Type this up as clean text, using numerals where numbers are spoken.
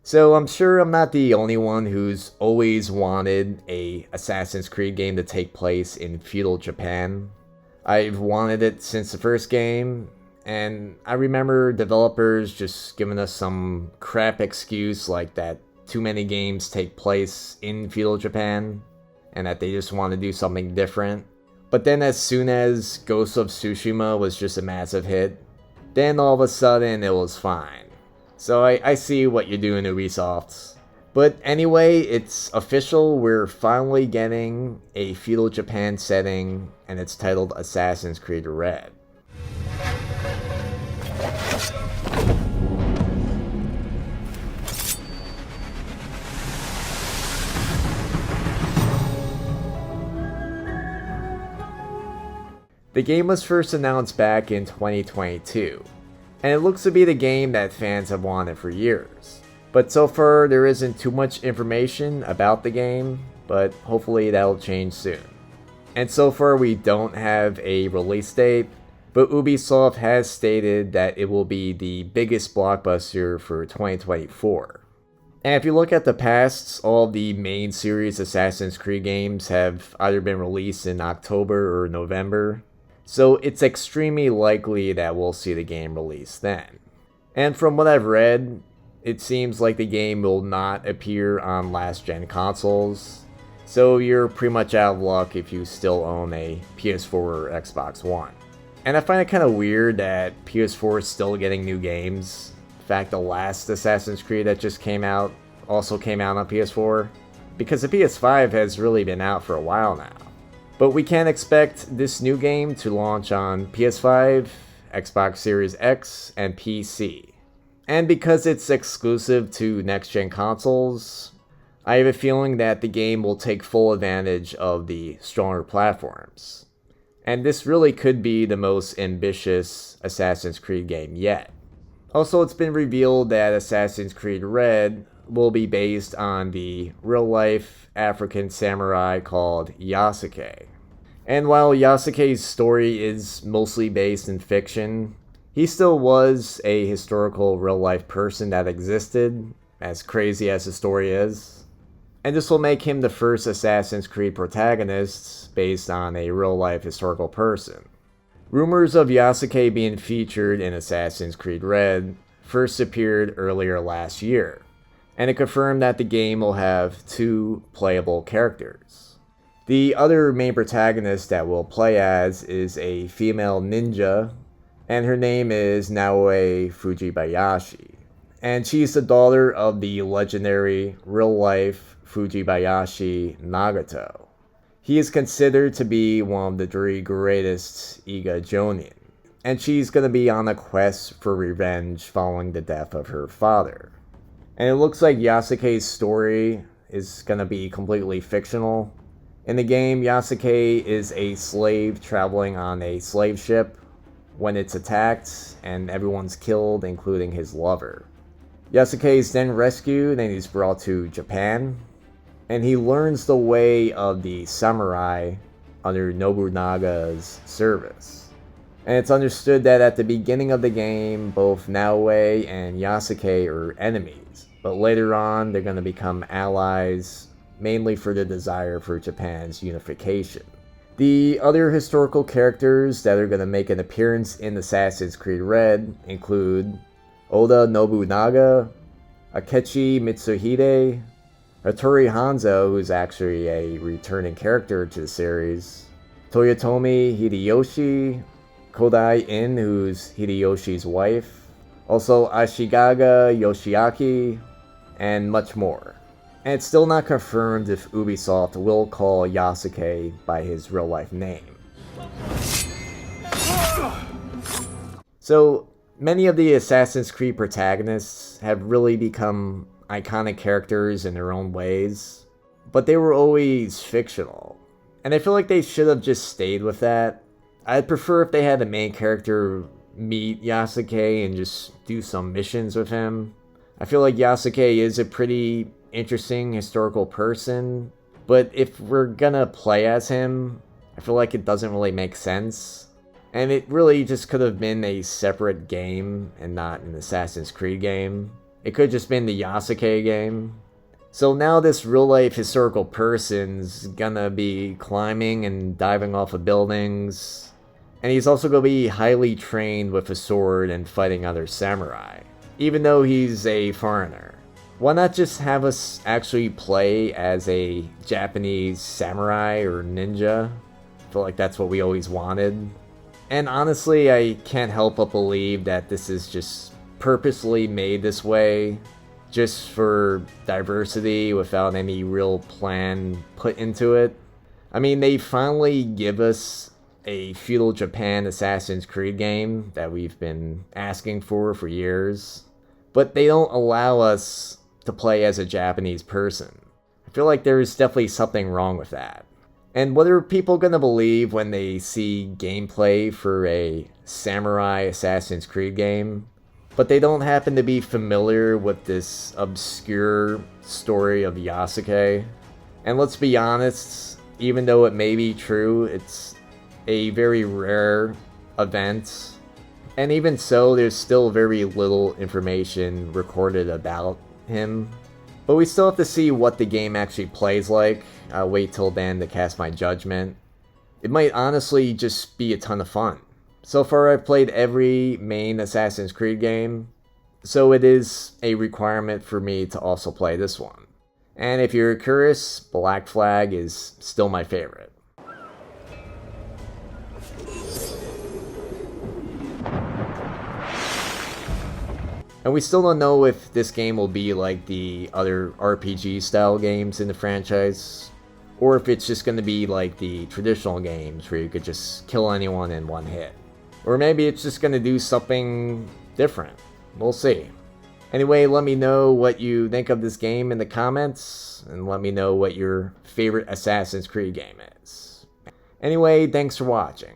So I'm sure I'm not the only one who's always wanted a Assassin's Creed game to take place in feudal Japan. I've wanted it since the first game, and I remember developers just giving us some crap excuse like that too many games take place in feudal Japan, and that they just want to do something different. But then as soon as Ghost of Tsushima was just a massive hit, then all of a sudden it was fine. So I see what you're doing, Ubisoft. But anyway, it's official, we're finally getting a feudal Japan setting, and it's titled Assassin's Creed Red. The game was first announced back in 2022, and it looks to be the game that fans have wanted for years. But so far, there isn't too much information about the game, but hopefully that'll change soon. And so far, we don't have a release date, but Ubisoft has stated that it will be the biggest blockbuster for 2024. And if you look at the past, all the main series Assassin's Creed games have either been released in October or November, so it's extremely likely that we'll see the game released then. And from what I've read, it seems like the game will not appear on last-gen consoles, so you're pretty much out of luck if you still own a PS4 or Xbox One. And I find it kind of weird that PS4 is still getting new games. In fact, the last Assassin's Creed that just came out also came out on PS4, because the PS5 has really been out for a while now. But we can expect this new game to launch on PS5, Xbox Series X, and PC. And because it's exclusive to next-gen consoles, I have a feeling that the game will take full advantage of the stronger platforms. And this really could be the most ambitious Assassin's Creed game yet. Also, it's been revealed that Assassin's Creed Red will be based on the real-life African samurai called Yasuke. And while Yasuke's story is mostly based in fiction, he still was a historical real-life person that existed, as crazy as the story is. And this will make him the first Assassin's Creed protagonist based on a real-life historical person. Rumors of Yasuke being featured in Assassin's Creed Red first appeared earlier last year, and it confirmed that the game will have 2 playable characters. The other main protagonist that we'll play as is a female ninja, and her name is Naoe Fujibayashi. And she's the daughter of the legendary real-life Fujibayashi Nagato. He is considered to be one of the 3 greatest Iga Jonin, and she's going to be on a quest for revenge following the death of her father. And it looks like Yasuke's story is going to be completely fictional. In the game, Yasuke is a slave traveling on a slave ship when it's attacked and everyone's killed, including his lover. Yasuke is then rescued and he's brought to Japan, and he learns the way of the samurai under Nobunaga's service. And it's understood that at the beginning of the game, both Naoe and Yasuke are enemies, but later on they're going to become allies, mainly for the desire for Japan's unification. The other historical characters that are going to make an appearance in Assassin's Creed Red include Oda Nobunaga, Akechi Mitsuhide, Hattori Hanzo, who's actually a returning character to the series, Toyotomi Hideyoshi, Kodai In, who's Hideyoshi's wife, also Ashigaga Yoshiaki, and much more. And it's still not confirmed if Ubisoft will call Yasuke by his real-life name. So, many of the Assassin's Creed protagonists have really become iconic characters in their own ways, but they were always fictional. And I feel like they should have just stayed with that. I'd prefer if they had the main character meet Yasuke and just do some missions with him. I feel like Yasuke is a pretty interesting historical person, but if we're gonna play as him, I feel like it doesn't really make sense. And it really just could have been a separate game and not an Assassin's Creed game. It could have just been the Yasuke game. So now this real-life historical person's gonna be climbing and diving off of buildings. And he's also gonna be highly trained with a sword and fighting other samurai, even though he's a foreigner. Why not just have us actually play as a Japanese samurai or ninja? I feel like that's what we always wanted. And honestly, I can't help but believe that this is just purposely made this way, just for diversity without any real plan put into it. I mean, they finally give us a feudal Japan Assassin's Creed game that we've been asking for years, but they don't allow us to play as a Japanese person. I feel like there's definitely something wrong with that. And what are people gonna believe when they see gameplay for a samurai Assassin's Creed game, but they don't happen to be familiar with this obscure story of Yasuke? And let's be honest, even though it may be true, it's a very rare event. And even so, there's still very little information recorded about him. But we still have to see what the game actually plays like. I'll wait till then to cast my judgment. It might honestly just be a ton of fun. So far I've played every main Assassin's Creed game, so it is a requirement for me to also play this one. And if you're curious, Black Flag is still my favorite. And we still don't know if this game will be like the other RPG style games in the franchise, or if it's just going to be like the traditional games where you could just kill anyone in one hit. Or maybe it's just going to do something different. We'll see. Anyway, let me know what you think of this game in the comments, and let me know what your favorite Assassin's Creed game is. Anyway, thanks for watching.